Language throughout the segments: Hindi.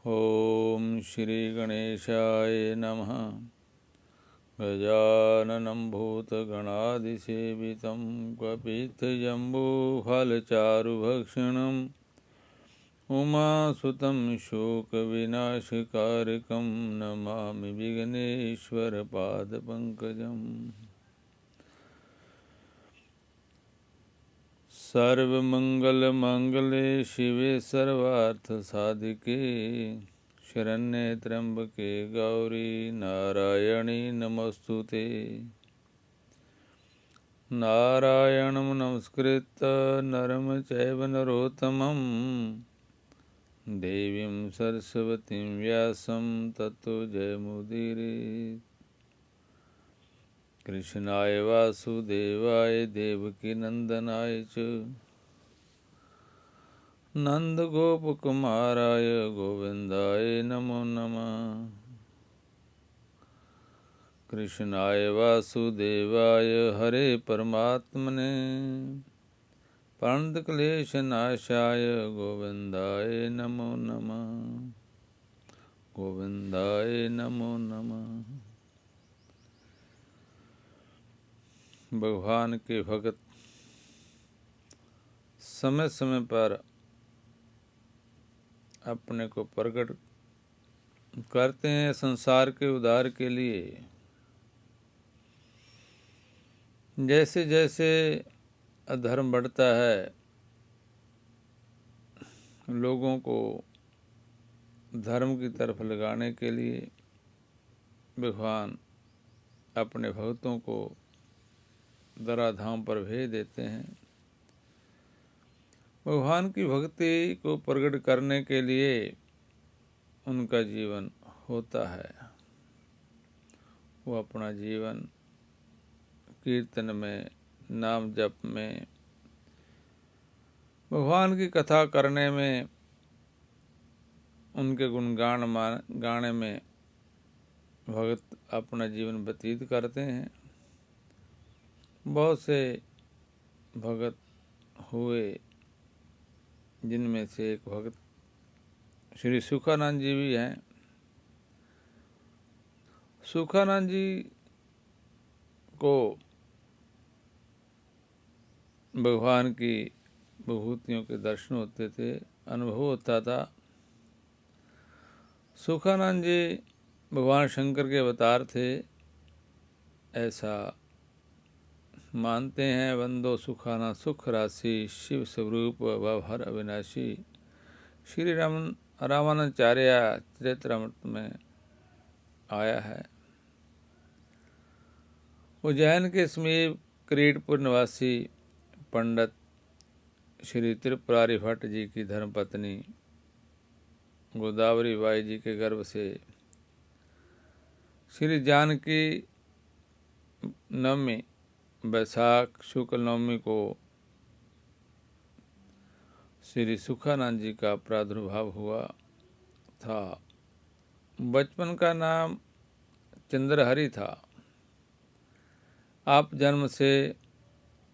ओम श्री गणेशाय नमः। गजाननं भूतगणादिसेवितं कपित्थजम्बूफलचारुभक्षणम् उमासुतं शोकविनाशकारकं नमामि विघ्नेश्वरपादपङ्कजम्। सर्वमंगलमांगल्ये शिवे सर्वार्थसाधिके शरण्ये त्र्यंबके गौरी नारायणी नमोस्तुते। नारायणं नमस्कृत्य नरं चैव नरोत्तमं देवीं सरस्वतीं व्यासं ततो जयमुदीरयेत्। कृष्णाय वासुदेवाय देवकीनंदनाय च नंदगोपकुमाराय गोविंदाय नमो नमः। कृष्णाय वासुदेवाय हरे परमात्मने प्रणतक्लेशनाशाय गोविंदाय नमो नमः। गोविंदाय नमो नमः। भगवान के भक्त समय समय पर अपने को प्रकट करते हैं संसार के उद्धार के लिए। जैसे जैसे अधर्म बढ़ता है, लोगों को धर्म की तरफ लगाने के लिए भगवान अपने भक्तों को धराधाम पर भेज देते हैं। भगवान की भक्ति को प्रकट करने के लिए उनका जीवन होता है। वो अपना जीवन कीर्तन में, नाम जप में, भगवान की कथा करने में, उनके गुणगान गाने में भगत अपना जीवन व्यतीत करते हैं। बहुत से भगत हुए, जिनमें से एक भगत श्री सुखानंद जी भी हैं। सुखानंद जी को भगवान की विभूतियों के दर्शन होते थे, अनुभव होता था। सुखानंद जी भगवान शंकर के अवतार थे, ऐसा मानते हैं। वंदो सुखाना सुख राशि शिव स्वरूप भवहर अविनाशी, श्री रामानुजाचार्य चरित्रामृत में आया है। उज्जैन के समीप किरीटपुर निवासी पंडित श्री त्रिपुरारी भट्ट जी की धर्मपत्नी गोदावरी बाई जी के गर्भ से श्री जानकी नवमी वैशाख शुक्ल नवमी को श्री सुखानंद जी का प्रादुर्भाव हुआ था। बचपन का नाम चंद्रहरि था। आप जन्म से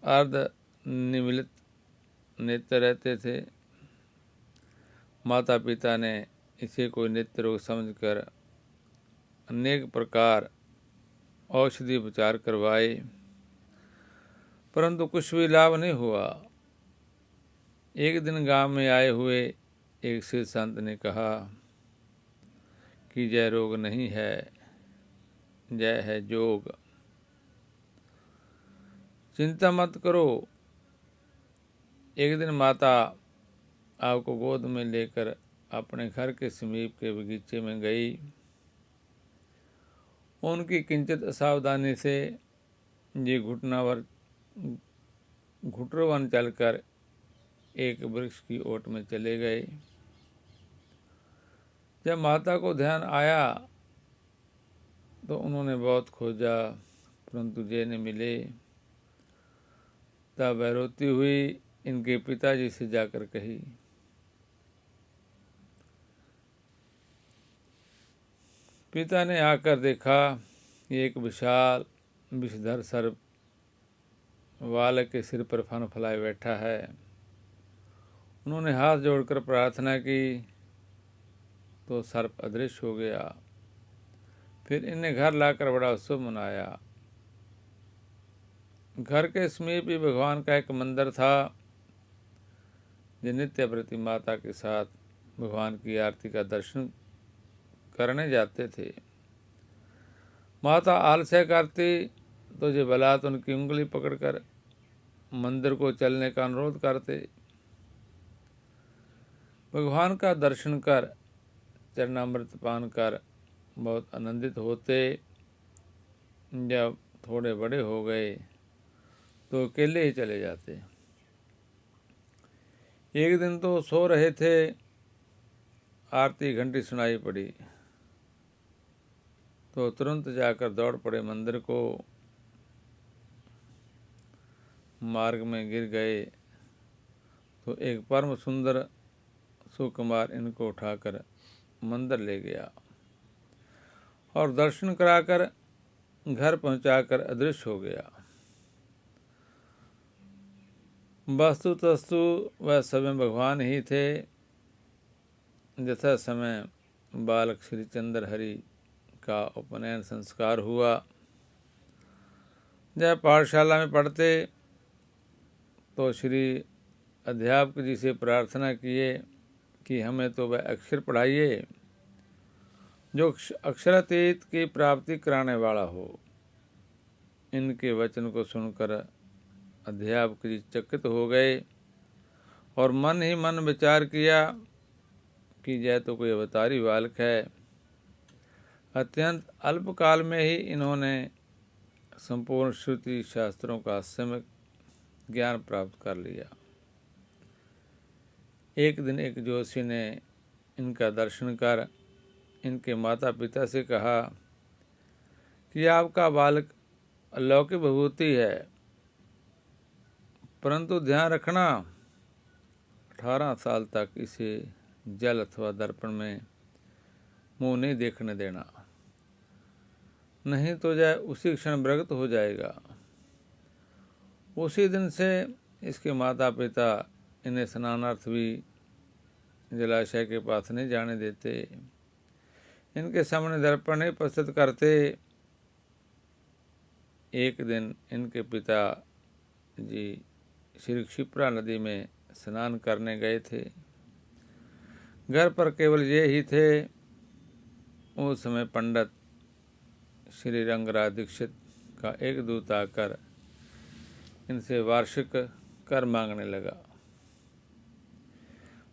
अर्ध निमीलित नेत्र रहते थे। माता पिता ने इसे कोई नेत्र रोग समझकर अनेक प्रकार औषधि उपचार करवाए, परंतु कुछ भी लाभ नहीं हुआ। एक दिन गांव में आए हुए एक सिद्ध संत ने कहा कि जय रोग नहीं है, जय है जोग। चिंता मत करो। एक दिन माता आपको गोद में लेकर अपने घर के समीप के बगीचे में गई। उनकी किंचित असावधानी से ये घुटनों चलकर एक वृक्ष की ओट में चले गए। जब माता को ध्यान आया तो उन्होंने बहुत खोजा, परंतु जे न मिले। तब वह रोती हुई इनके पिताजी से जाकर कही। पिता ने आकर देखा कि एक विशाल विषधर सर्प बालक के सिर पर फन फैलाए बैठा है। उन्होंने हाथ जोड़कर प्रार्थना की तो सर्प अदृश्य हो गया। फिर इन्हें घर लाकर बड़ा उत्सव मनाया। घर के समीप ही भगवान का एक मंदिर था। जो नित्य प्रति माता के साथ भगवान की आरती का दर्शन करने जाते थे। माता आलस्य करती तो जो बलात् उनकी उंगली पकड़कर मंदिर को चलने का अनुरोध करते। भगवान का दर्शन कर चरणामृत पान कर बहुत आनंदित होते। जब थोड़े बड़े हो गए तो अकेले ही चले जाते। एक दिन तो सो रहे थे, आरती घंटी सुनाई पड़ी तो तुरंत जाकर दौड़ पड़े मंदिर को। मार्ग में गिर गए तो एक परम सुंदर सुकुमार इनको उठाकर मंदिर ले गया और दर्शन कराकर घर पहुंचाकर अदृश्य हो गया। वस्तु तस्तु वह सभी भगवान ही थे। यथा समय बालक श्री चंद्र हरि का उपनयन संस्कार हुआ। जब पाठशाला में पढ़ते तो श्री अध्यापक जी से प्रार्थना किए कि हमें तो वह अक्षर पढ़ाइए जो अक्षरातीत की प्राप्ति कराने वाला हो। इनके वचन को सुनकर अध्यापक जी चकित हो गए और मन ही मन विचार किया कि यह तो कोई अवतारी बालक है। अत्यंत अल्पकाल में ही इन्होंने संपूर्ण श्रुति शास्त्रों का सम्यक ज्ञान प्राप्त कर लिया। एक दिन एक जोशी ने इनका दर्शन कर इनके माता पिता से कहा कि आपका बालक अलौकिक विभूति है, परंतु ध्यान रखना 18 साल तक इसे जल अथवा दर्पण में मुंह नहीं देखने देना, नहीं तो यह उसी क्षण विरक्त हो जाएगा। उसी दिन से इसके माता पिता इन्हें स्नानार्थ भी जलाशय के पास नहीं जाने देते, इनके सामने दर्पण नहीं प्रस्तुत करते। एक दिन इनके पिता जी श्री क्षिप्रा नदी में स्नान करने गए थे। घर पर केवल ये ही थे। उस समय पंडित श्री रंगराज दीक्षित का एक दूत आकर इनसे वार्षिक कर मांगने लगा।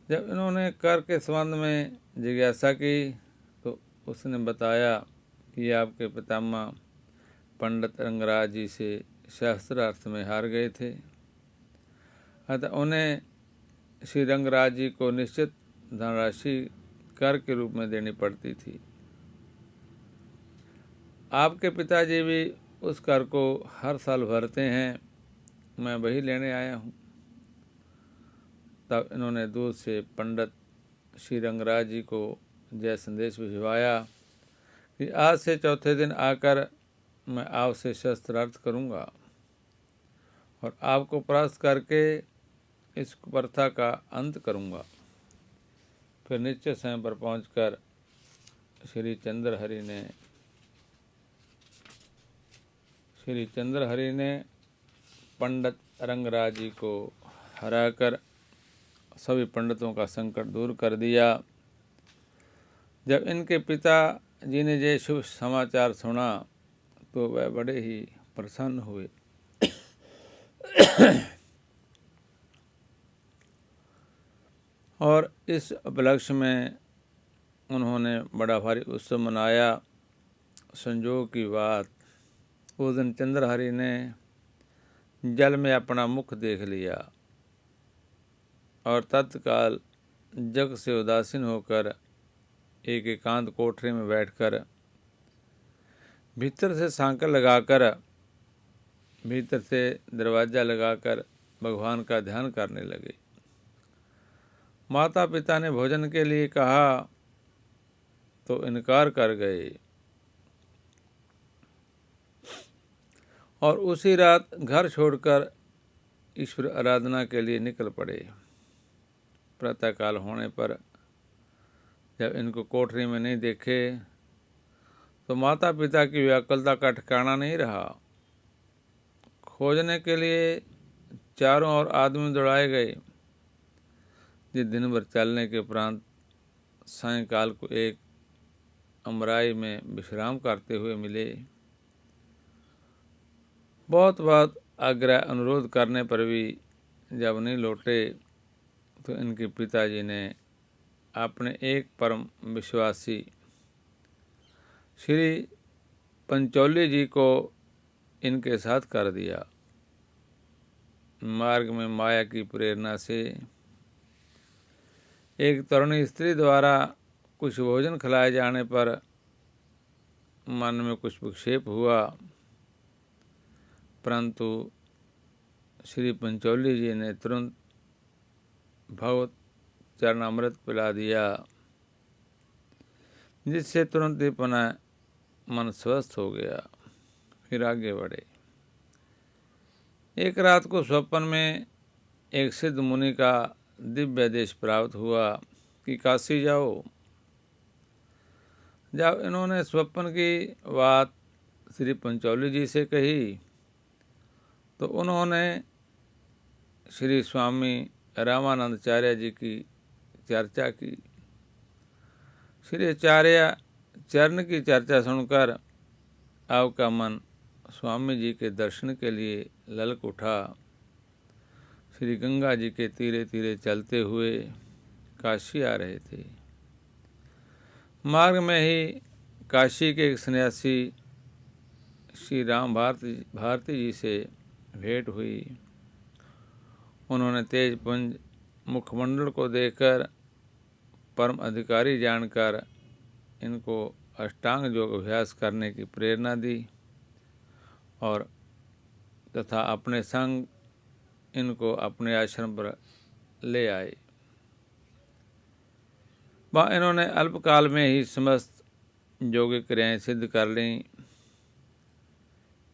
जब इन्होंने कर के संबंध में जिज्ञासा की तो उसने बताया कि आपके पितामह पंडित रंगराज जी से शास्त्रार्थ में हार गए थे, अतः उन्हें श्री रंगराज जी को निश्चित धनराशि कर के रूप में देनी पड़ती थी। आपके पिताजी भी उस कर को हर साल भरते हैं, मैं वही लेने आया हूँ। तब इन्होंने दूध से पंडित श्री रंगराज जी को यह संदेश भिजवाया कि आज से चौथे दिन आकर मैं आपसे शस्त्रार्थ करूँगा और आपको परास्त करके इस प्रथा का अंत करूँगा। फिर निश्चित समय पर पहुंचकर श्री चंद्र हरि ने पंडित रंगराज जी को हराकर सभी पंडितों का संकट दूर कर दिया। जब इनके पिता जी ने ये शुभ समाचार सुना तो वह बड़े ही प्रसन्न हुए। और इस उपलक्ष्य में उन्होंने बड़ा भारी उत्सव मनाया। संजोग की बात, उस दिन चंद्रहरि ने जल में अपना मुख देख लिया और तत्काल जग से उदासीन होकर एक एकांत कोठरी में बैठकर भीतर से सांकल लगाकर, भीतर से दरवाज़ा लगाकर भगवान का ध्यान करने लगे। माता पिता ने भोजन के लिए कहा तो इनकार कर गए और उसी रात घर छोड़कर ईश्वर आराधना के लिए निकल पड़े। प्रातःकाल होने पर जब इनको कोठरी में नहीं देखे तो माता पिता की व्याकुलता का ठिकाना नहीं रहा। खोजने के लिए चारों ओर आदमी दौड़ाए गए। जिस दिन भर चलने के उपरांत सायंकाल को एक अमराई में विश्राम करते हुए मिले। बहुत बात आग्रह अनुरोध करने पर भी जब नहीं लौटे तो इनके पिताजी ने अपने एक परम विश्वासी श्री पंचौली जी को इनके साथ कर दिया। मार्ग में माया की प्रेरणा से एक तरुणी स्त्री द्वारा कुछ भोजन खिलाए जाने पर मन में कुछ विक्षेप हुआ, परंतु श्री पंचौली जी ने तुरंत भगवत चरणामृत पिला दिया, जिससे तुरंत ही पुनः मन स्वस्थ हो गया। फिर आगे बढ़े। एक रात को स्वप्न में एक सिद्ध मुनि का दिव्य आदेश प्राप्त हुआ कि काशी जाओ। जब इन्होंने स्वप्न की बात श्री पंचौली जी से कही तो उन्होंने श्री स्वामी रामानंदाचार्य जी की चर्चा की। श्री आचार्य चरण की चर्चा सुनकर आपका मन स्वामी जी के दर्शन के लिए ललक उठा। श्री गंगा जी के तीरे तीरे चलते हुए काशी आ रहे थे। मार्ग में ही काशी के एक सन्यासी श्री राम भारती जी से भेंट हुई। उन्होंने तेजपुंज मुखमंडल को देखकर परम अधिकारी जानकर इनको अष्टांग योग अभ्यास करने की प्रेरणा दी और तथा अपने संग इनको अपने आश्रम पर ले आए। वहाँ इन्होंने अल्पकाल में ही समस्त योगिक क्रियाएं सिद्ध कर लीं।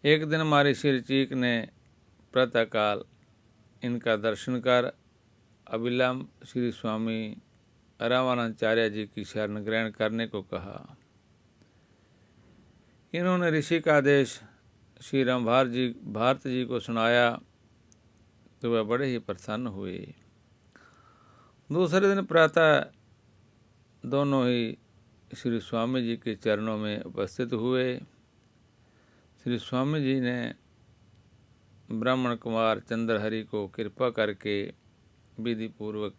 एक दिन महर्षि ऋचीक ने प्रातःकाल इनका दर्शन कर अविलंब श्री स्वामी रामानंदाचार्य जी की शरण ग्रहण करने को कहा। इन्होंने ऋषि का आदेश श्री राम भारत जी को सुनाया तो वह बड़े ही प्रसन्न हुए। दूसरे दिन प्रातः दोनों ही श्री स्वामी जी के चरणों में उपस्थित हुए। श्री स्वामी जी ने ब्राह्मण कुमार चंद्रहरि को कृपा करके विधि पूर्वक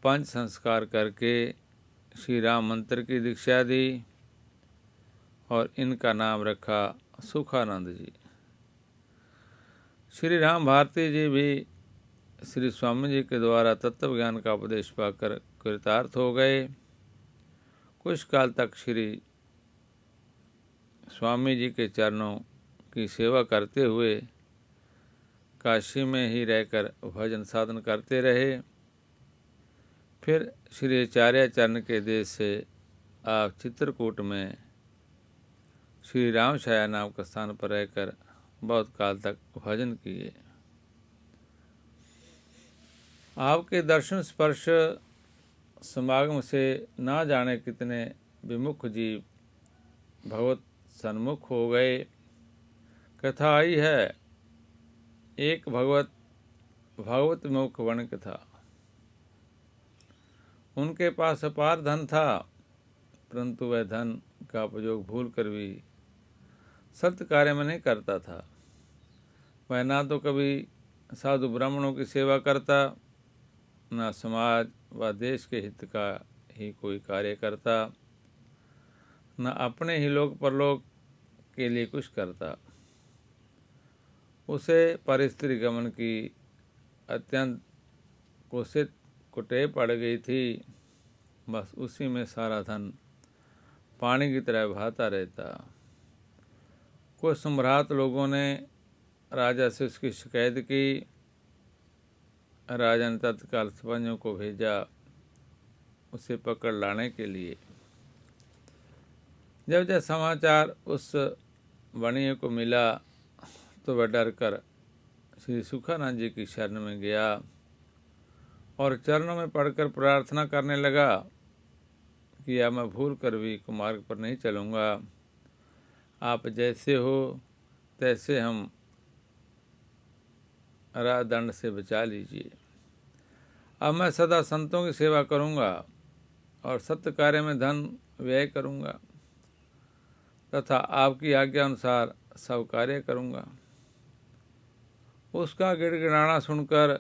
पंच संस्कार करके श्री राम मंत्र की दीक्षा दी और इनका नाम रखा सुखानंद जी। श्री राम भारती जी भी श्री स्वामी जी के द्वारा तत्व ज्ञान का उपदेश पाकर कृतार्थ हो गए। कुछ काल तक श्री स्वामी जी के चरणों की सेवा करते हुए काशी में ही रहकर भजन साधन करते रहे। फिर श्री आचार्य चरण के देश से आप चित्रकूट में श्री राम छाया नाम के स्थान पर रहकर बहुत काल तक भजन किए। आपके दर्शन स्पर्श समागम से ना जाने कितने विमुख जीव भगवत सन्मुख हो गए। कथा आई है, एक भगवत मुख वणिक था। उनके पास अपार धन था, परंतु वह धन का उपयोग भूल कर भी सत्य कार्य में नहीं करता था। वह ना तो कभी साधु ब्राह्मणों की सेवा करता, न समाज व देश के हित का ही कोई कार्य करता, न अपने ही लोक परलोक के लिए कुछ करता। उसे परिस्त्री गमन की अत्यंत कुटेव पड़ गई थी। बस उसी में सारा धन पानी की तरह बहाता रहता। कुछ सम्राट लोगों ने राजा से उसकी शिकायत की। राजा ने तत्काल सिपाहियों को भेजा उसे पकड़ लाने के लिए। जब जब समाचार उस वणिये को मिला तो वह डर कर श्री सुखानंद जी की शरण में गया और चरणों में पड़कर प्रार्थना करने लगा किया, मैं भूल कर भी कुमार्ग पर नहीं चलूँगा। आप जैसे हो तैसे हम राजदंड से बचा लीजिए। अब मैं सदा संतों की सेवा करूँगा और सत्य कार्य में धन व्यय करूँगा तथा आपकी आज्ञा अनुसार सब कार्य करूँगा। उसका गिड़गिड़ाना सुनकर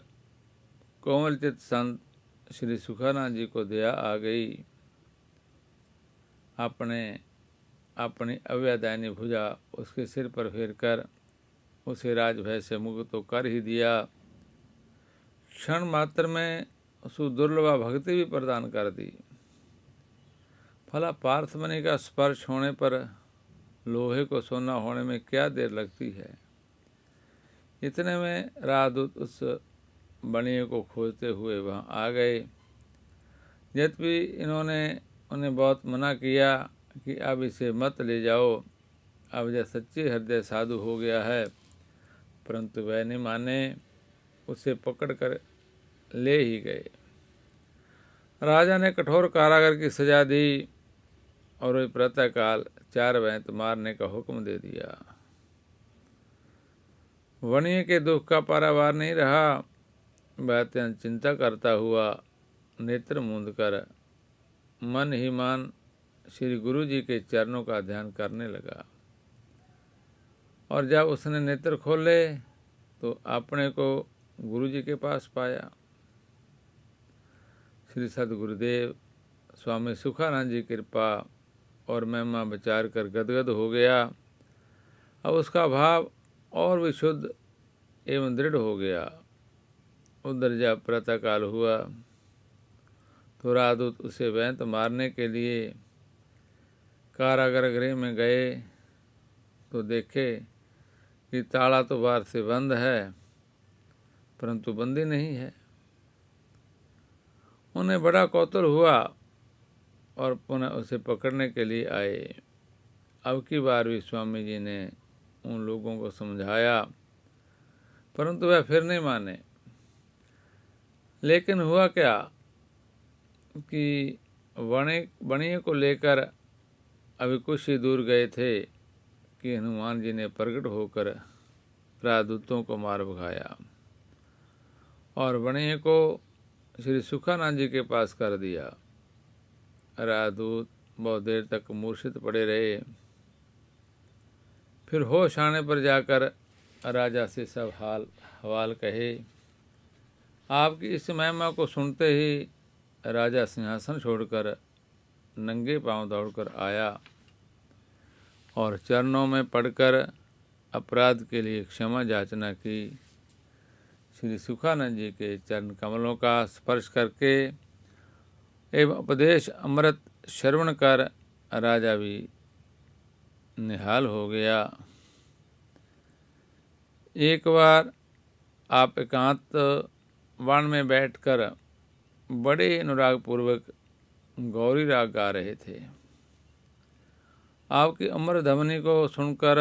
कोमलचित संत श्री सुखानंद जी को दया आ गई। अपनी अव्यदायनी भुजा उसके सिर पर फेर कर उसे राजभय से मुक्त तो कर ही दिया। क्षण मात्र में सुदुर्लभा भक्ति भी प्रदान कर दी। भला पार्थमणि का स्पर्श होने पर लोहे को सोना होने में क्या देर लगती है। इतने में राजदूत उस बनिए को खोजते हुए वहाँ आ गए। यद्यपि इन्होंने उन्हें बहुत मना किया कि अब इसे मत ले जाओ, अब यह सच्चे हृदय साधु हो गया है, परंतु वह नहीं माने, उसे पकड़कर ले ही गए। राजा ने कठोर कारागार की सजा दी और वही प्रातःकाल 4 वैंत मारने का हुक्म दे दिया। वणिये के दुख का पारावार नहीं रहा। वह अत्यंत चिंता करता हुआ नेत्र मूंद कर मन ही मान श्री गुरु जी के चरणों का ध्यान करने लगा। और जब उसने नेत्र खोले तो अपने को गुरु जी के पास पाया। श्री सद्गुरुदेव स्वामी सुखानंद जी कृपा और महिमा विचार कर गदगद हो गया। अब उसका भाव और विशुद्ध एवं दृढ़ हो गया। उधर जब प्रातःकाल हुआ तो राजदूत उसे वैंत मारने के लिए कारागार गृह में गए तो देखे कि ताला तो बाहर से बंद है, परंतु बंदी नहीं है। उन्हें बड़ा कौतूहल हुआ और पुनः उसे पकड़ने के लिए आए। अब की बार भी स्वामी जी ने उन लोगों को समझाया, परंतु वह फिर नहीं माने। लेकिन हुआ क्या कि बनिए को लेकर अभी कुछ ही दूर गए थे कि हनुमान जी ने प्रकट होकर राजदूतों को मार भगाया और बनिए को श्री सुखानंद जी के पास कर दिया। राजदूत बहुत देर तक मूर्छित पड़े रहे। फिर होश आने पर जाकर राजा से सब हाल हवाल कहे। आपकी इस महिमा को सुनते ही राजा सिंहासन छोड़कर नंगे पांव दौड़कर आया और चरणों में पड़कर अपराध के लिए क्षमा याचना की। श्री सुखानंद जी के चरण कमलों का स्पर्श करके एवं उपदेश अमृत श्रवण कर राजा भी निहाल हो गया। एक बार आप एकांत वन में बैठकर बड़े अनुराग पूर्वक गौरी राग गा रहे थे। आपकी अमर ध्वनि को सुनकर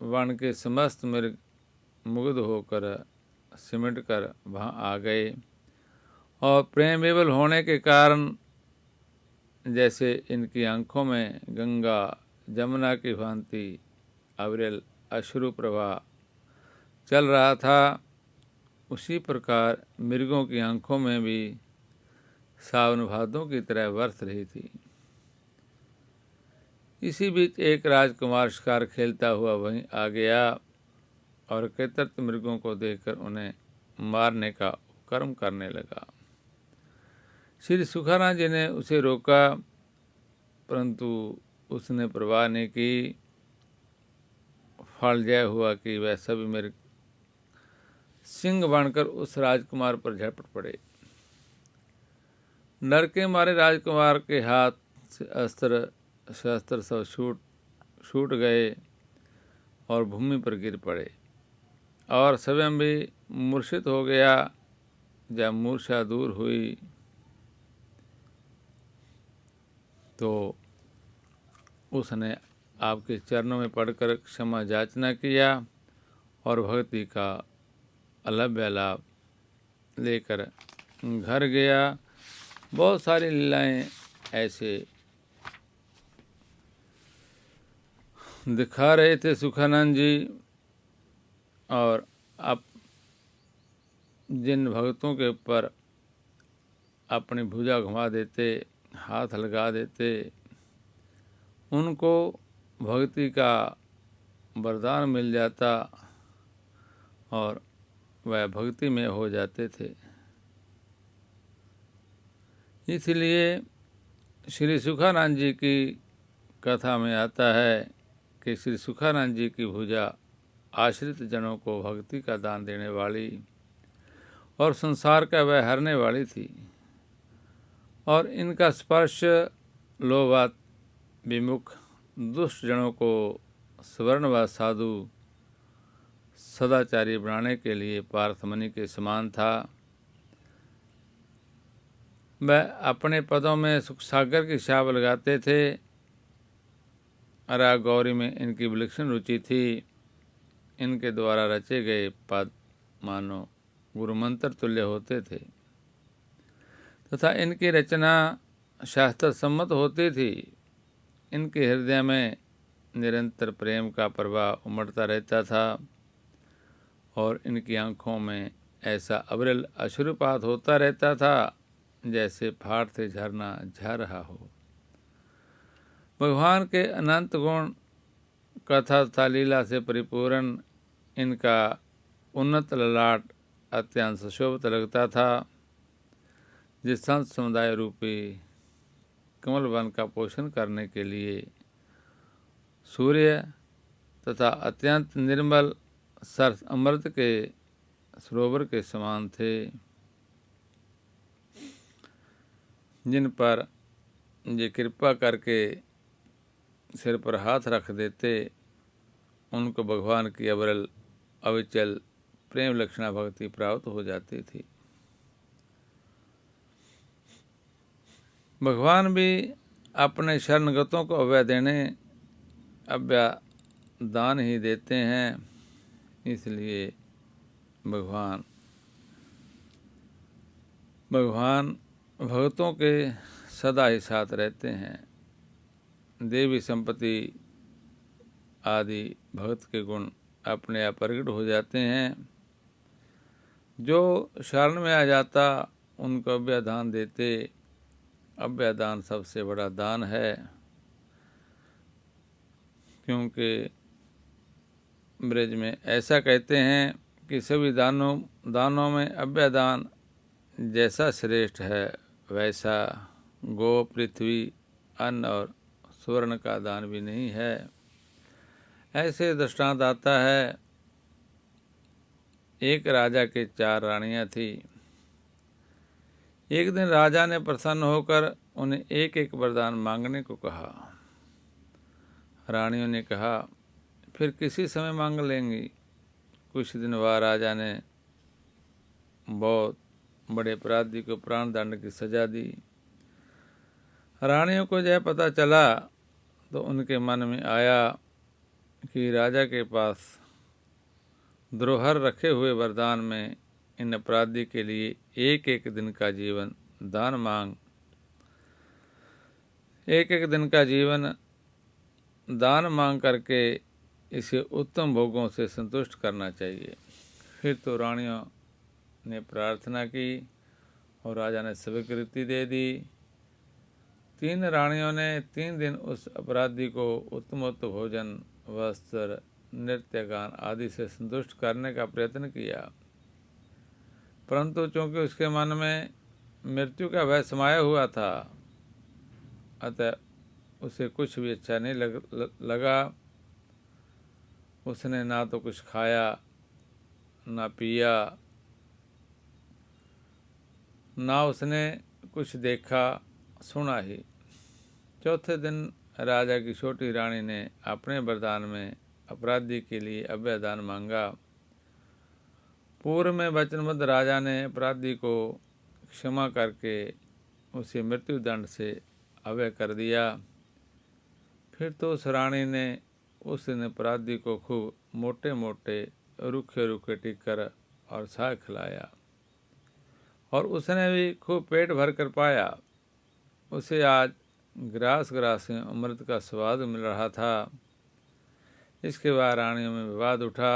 वन के समस्त मृग मुग्ध होकर सिमट कर वहाँ आ गए और प्रेम विवल होने के कारण जैसे इनकी आंखों में गंगा जमुना की भांति अविरल अश्रु प्रवाह चल रहा था, उसी प्रकार मृगों की आंखों में भी सावन भादों की तरह बरस रही थी। इसी बीच एक राजकुमार शिकार खेलता हुआ वहीं आ गया और कृतर्थ मृगों को देखकर उन्हें मारने का कर्म करने लगा। श्री सुखानंद जी ने उसे रोका, परंतु उसने परवाह नहीं की। फल जय हुआ कि वह सभी मृग सिंह बनकर उस राजकुमार पर झपट पड़े। डर के मारे राजकुमार के हाथ से अस्त्र शस्त्र सब छूट गए और भूमि पर गिर पड़े और स्वयं भी मूर्छित हो गया। जब मूर्छा दूर हुई तो उसने आपके चरणों में पड़कर क्षमा याचना किया और भक्ति का अलभ्य लाभ लेकर घर गया। बहुत सारी लीलाएं ऐसे दिखा रहे थे सुखानंद जी। और अब जिन भक्तों के ऊपर अपनी भुजा घुमा देते, हाथ लगा देते, उनको भक्ति का वरदान मिल जाता और वह भक्ति में हो जाते थे। इसलिए श्री सुखानंद जी की कथा में आता है कि श्री सुखानंद जी की भुजा आश्रित जनों को भक्ति का दान देने वाली और संसार का वह हरने वाली थी, और इनका स्पर्श लोभात विमुख दुष्ट जनों को स्वर्ण व साधु सदाचारी बनाने के लिए पार्थमणि के समान था। वह अपने पदों में सुख सागर की छाप लगाते थे। अरा गौरी में इनकी विलक्षण रुचि थी। इनके द्वारा रचे गए पद मानो गुरुमंत्र तुल्य होते थे तथा इनकी रचना शास्त्र सम्मत होती थी। इनके हृदय में निरंतर प्रेम का प्रवाह उमड़ता रहता था और इनकी आंखों में ऐसा अविरल अश्रुपात होता रहता था जैसे पहाड़ से झरना झर रहा हो। भगवान के अनंत गुण कथा तथा लीला से परिपूर्ण इनका उन्नत ललाट अत्यंत सुशोभित लगता था। जिस संत समुदाय रूपी कमल वन का पोषण करने के लिए सूर्य तथा अत्यंत निर्मल सर अमृत के सरोवर के समान थे, जिन पर ये कृपा करके सिर पर हाथ रख देते, उनको भगवान की अविरल अविचल प्रेम लक्षणा भक्ति प्राप्त हो जाती थी। भगवान भी अपने शरणगतों को अभय दान ही देते हैं। इसलिए भगवान भक्तों के सदा ही साथ रहते हैं। देवी संपत्ति आदि भक्त के गुण अपने आप प्रकट हो जाते हैं। जो शरण में आ जाता उनको अभय दान देते। अभय दान सबसे बड़ा दान है, क्योंकि ब्रज में ऐसा कहते हैं कि सभी दानों में अभय दान जैसा श्रेष्ठ है, वैसा गो, पृथ्वी, अन्न और स्वर्ण का दान भी नहीं है। ऐसे दृष्टांत आता है। एक राजा के 4 रानियां थी। एक दिन राजा ने प्रसन्न होकर उन्हें एक एक वरदान मांगने को कहा। रानियों ने कहा, फिर किसी समय मांग लेंगी। कुछ दिन बाद राजा ने बहुत बड़े अपराधी को प्राण दंड की सजा दी। रानियों को यह पता चला तो उनके मन में आया कि राजा के पास धरोहर रखे हुए वरदान में इन अपराधी के लिए एक एक दिन का जीवन दान मांग करके इसे उत्तम भोगों से संतुष्ट करना चाहिए। फिर तो रानियों ने प्रार्थना की और राजा ने स्वीकृति दे दी। 3 रानियों ने 3 दिन उस अपराधी को उत्तमोत्तम भोजन, वस्त्र, नृत्य गान आदि से संतुष्ट करने का प्रयत्न किया, परंतु चूंकि उसके मन में मृत्यु का भय समाया हुआ था, अतः उसे कुछ भी अच्छा नहीं लगा। उसने ना तो कुछ खाया, ना पिया, ना उसने कुछ देखा सुना ही। चौथे दिन राजा की छोटी रानी ने अपने वरदान में अपराधी के लिए अभय दान मांगा। पूर्व में वचनबद्ध राजा ने अपराधी को क्षमा करके उसे मृत्यु दंड से अभय कर दिया। फिर तो उस रानी ने उस दिन अपराधी को खूब मोटे मोटे रूखे रूखे टिक्कर और साग खिलाया और उसने भी खूब पेट भर कर पाया। उसे आज ग्रास ग्रास में अमृत का स्वाद मिल रहा था। इसके बाद रानियों में विवाद उठा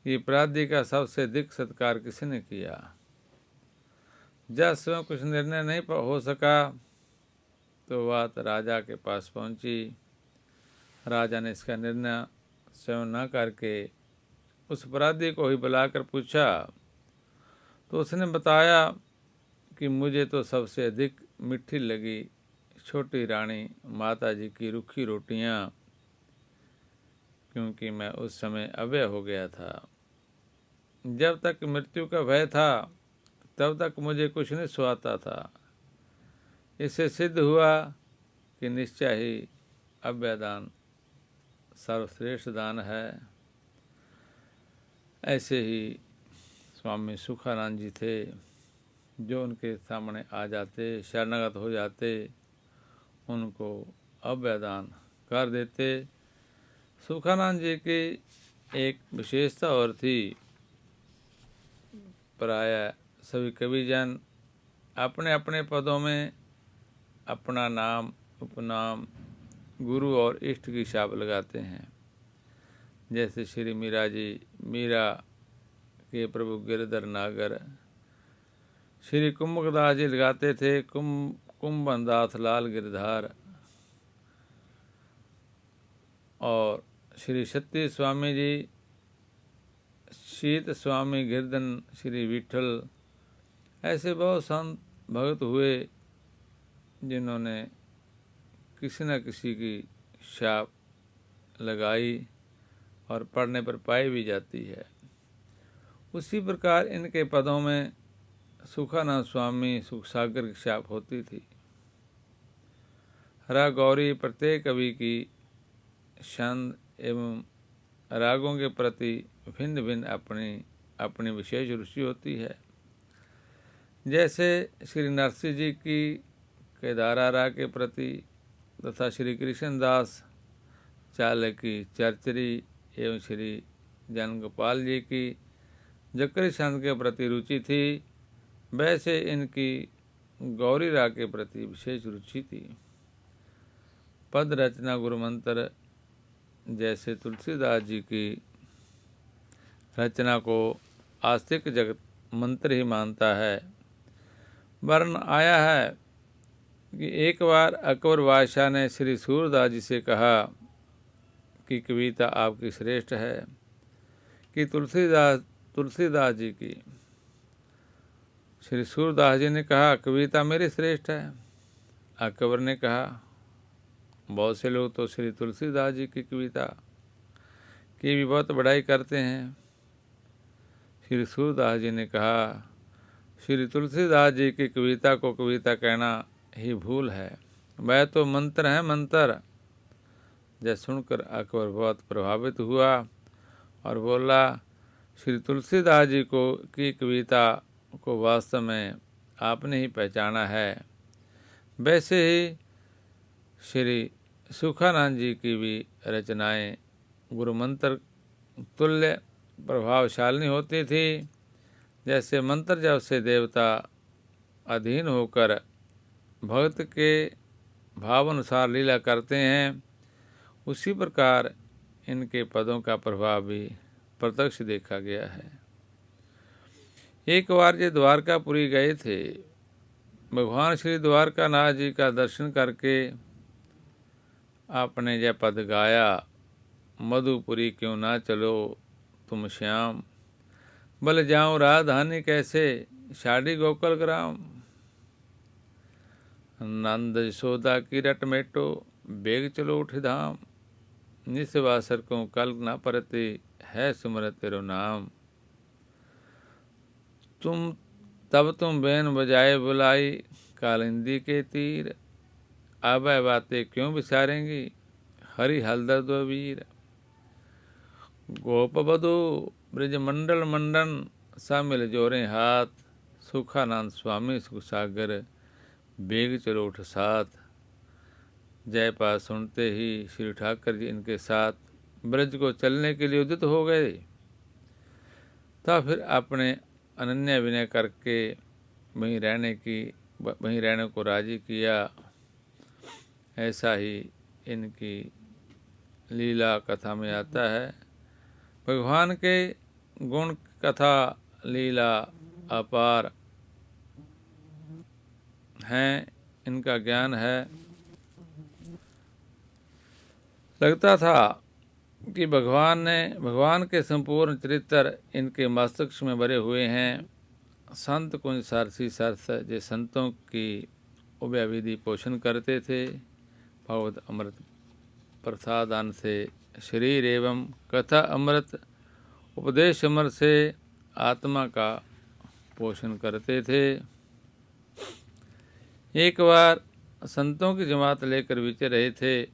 कि अपराधी का सबसे अधिक सत्कार किसने किया। जब स्वयं कुछ निर्णय नहीं हो सका तो बात राजा के पास पहुंची। राजा ने इसका निर्णय स्वयं न करके उस अपराधी को ही बुलाकर पूछा, तो उसने बताया कि मुझे तो सबसे अधिक मीठी लगी छोटी रानी माता जी की रूखी रोटियां, क्योंकि मैं उस समय अभय हो गया था। जब तक मृत्यु का भय था तब तक मुझे कुछ नहीं सुहाता था। इससे सिद्ध हुआ कि निश्चय ही अभयदान सर्वश्रेष्ठ दान है। ऐसे ही स्वामी सुखानंद जी थे, जो उनके सामने आ जाते, शरणागत हो जाते, उनको अभयदान कर देते। सुखानंद जी की एक विशेषता और थी, प्राय सभी कविजन अपने अपने पदों में अपना नाम, उपनाम, गुरु और इष्ट की छाप लगाते हैं। जैसे श्री मीरा जी मीरा के प्रभु गिरधर नागर, श्री कुंभदास जी लगाते थे कुंभनदास लाल गिरधार, और श्री सत्य स्वामी जी शीत स्वामी गिरधन श्री विठल। ऐसे बहुत संत भगत हुए जिन्होंने किसी न किसी की छाप लगाई और पढ़ने पर पाई भी जाती है। उसी प्रकार इनके पदों में सुखानंद स्वामी सुखसागर की छाप होती थी। राग गौरी प्रत्येक कवि की छंद एवं रागों के प्रति भिन्न भिन्न अपनी अपनी विशेष रुचि होती है। जैसे श्री नरसिंह जी की केदारा राग के प्रति तथा श्री कृष्णदास चालक की चरचरी एवं श्री जनगोपाल जी की जकरी छंद के प्रति रुचि थी, वैसे इनकी गौरी राग के प्रति विशेष रुचि थी। पद रचना गुरु मंत्र जैसे तुलसीदास जी की रचना को आस्तिक जगत मंत्र ही मानता है। वर्ण आया है कि एक बार अकबर बादशाह ने श्री सूरदास जी से कहा कि कविता आपकी श्रेष्ठ है कि तुलसीदास जी की। श्री सूरदास जी ने कहा कविता मेरी श्रेष्ठ है। अकबर ने कहा बहुत से लोग तो श्री तुलसीदास जी की कविता की भी बहुत बड़ाई करते हैं। श्री सूरदास जी ने कहा श्री तुलसीदास जी की कविता को कविता कहना ही भूल है, वह तो मंत्र है मंत्र। जब सुनकर अकबर बहुत प्रभावित हुआ और बोला श्री तुलसीदास जी को की कविता को वास्तव में आपने ही पहचाना है। वैसे ही श्री सुखानंद जी की भी रचनाएं गुरु मंत्र तुल्य प्रभावशालिनी होती थी। जैसे मंत्र जब से देवता अधीन होकर भक्त के भाव अनुसार लीला करते हैं, उसी प्रकार इनके पदों का प्रभाव भी प्रत्यक्ष देखा गया है। एक बार ये द्वारकापुरी गए थे। भगवान श्री द्वारकानाथ जी का दर्शन करके आपने यह पद गाया, मधुपुरी क्यों ना चलो तुम श्याम, बल जाऊं राजधानी कैसे शादी गोकुल ग्राम। नंद यशोदा की रट मेटो बेग चलो उठ धाम, निस्वासर को कल न परते है सुमरत तेरो नाम। तुम बैन बजाए बुलाई कालिंदी के तीर, अब बातें क्यों विचारेंगी हरि हलदर दो वीर। गोप बधु ब्रज मंडल मंडन सा मिल जोरे हाथ, सुखानंद स्वामी सुखसागर बेग चलो उठ साथ। जयपाल सुनते ही श्री ठाकर जी इनके साथ ब्रज को चलने के लिए उद्यत हो गए। तब फिर अपने अनन्य विनय करके वहीं रहने को राजी किया। ऐसा ही इनकी लीला कथा में आता है। भगवान के गुण कथा लीला अपार हैं, इनका ज्ञान है। लगता था कि भगवान के संपूर्ण चरित्र इनके मस्तिष्क में भरे हुए हैं। संत कुंज सारसी सरस जे संतों की उभय विधि पोषण करते थे। भगवत अमृत प्रसादान से शरीर एवं कथा अमृत उपदेश अमृत से आत्मा का पोषण करते थे। एक बार संतों की जमात लेकर विचर रहे थे।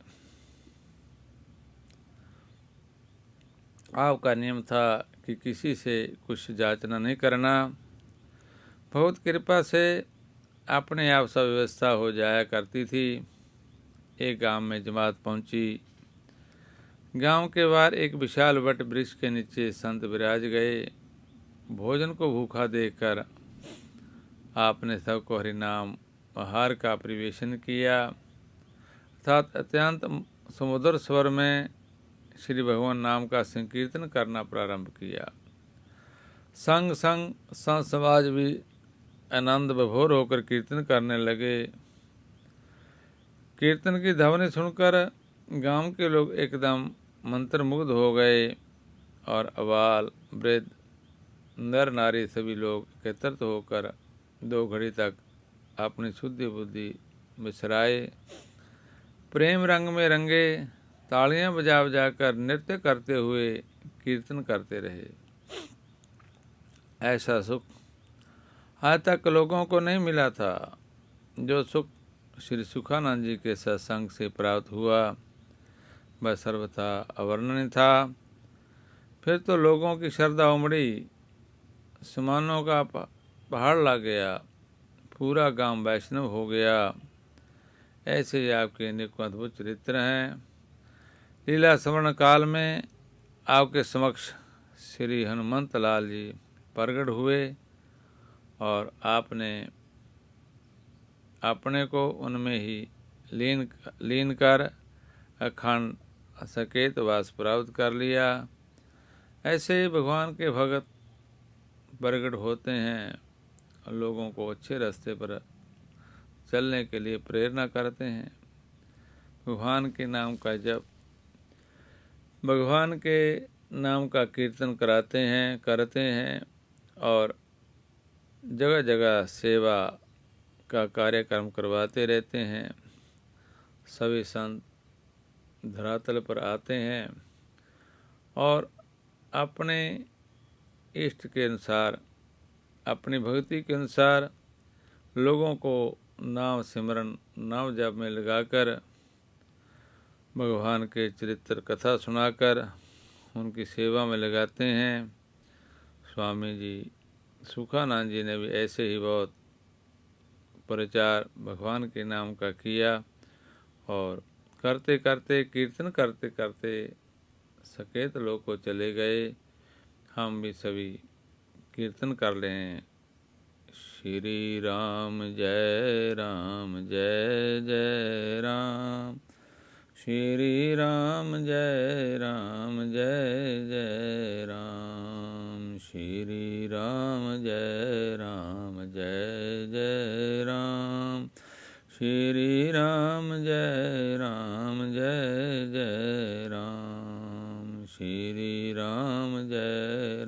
आपका नियम था कि किसी से कुछ जांचना नहीं करना। बहुत कृपा से अपने आप सब व्यवस्था हो जाया करती थी। एक गांव में जमात पहुंची। गांव के बाहर एक विशाल वट वृक्ष के नीचे संत विराज गए। भोजन को भूखा देखकर आपने सबको हरिनाम आहार का परिवेशन किया, अर्थात अत्यंत सुमधुर स्वर में श्री भगवान नाम का संकीर्तन करना प्रारंभ किया। संग संग संत समाज भी आनंद विभोर होकर कीर्तन करने लगे। कीर्तन की ध्वनि सुनकर गांव के लोग एकदम मंत्रमुग्ध हो गए और अबाल वृद्ध नर नारी सभी लोग एकत्रित होकर 2 घड़ी तक अपनी शुद्धि बुद्धि बिसराए प्रेम रंग में रंगे तालियां बजा बजा कर नृत्य करते हुए कीर्तन करते रहे। ऐसा सुख आज तक लोगों को नहीं मिला था। जो सुख श्री सुखानंद जी के सत्संग से प्राप्त हुआ वह सर्वथा अवर्णनीय था। फिर तो लोगों की श्रद्धा उमड़ी, सामानों का पहाड़ लग गया, पूरा गांव वैष्णव हो गया। ऐसे ही आपके अनेकों अद्भुत चरित्र हैं। लीला स्मरण काल में आपके समक्ष श्री हनुमंत लाल जी प्रकट हुए और आपने अपने को उनमें ही लीन कर अखंड सकेत वास प्राप्त कर लिया। ऐसे ही भगवान के भगत प्रकट होते हैं और लोगों को अच्छे रास्ते पर चलने के लिए प्रेरणा करते हैं। भगवान के नाम का जप, भगवान के नाम का कीर्तन करते हैं और जगह जगह सेवा का कार्यक्रम करवाते रहते हैं। सभी संत धरातल पर आते हैं और अपने इष्ट के अनुसार, अपनी भक्ति के अनुसार लोगों को नाम सिमरन, नाम जप में लगाकर भगवान के चरित्र कथा सुनाकर उनकी सेवा में लगाते हैं। स्वामी जी सुखानंद जी ने भी ऐसे ही बहुत प्रचार भगवान के नाम का किया और करते करते कीर्तन करते करते सकेत लोक को चले गए। हम भी सभी कीर्तन कर लें। श्री राम जय जय राम, श्री राम जय जय राम, श्री राम जय जय राम, श्री राम जय जय राम, श्री राम जय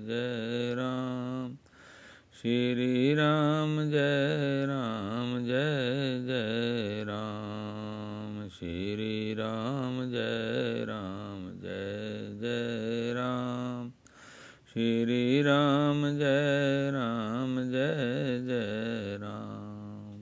जय राम, श्री राम जय जय राम, श्री राम जय जय राम, श्री राम जय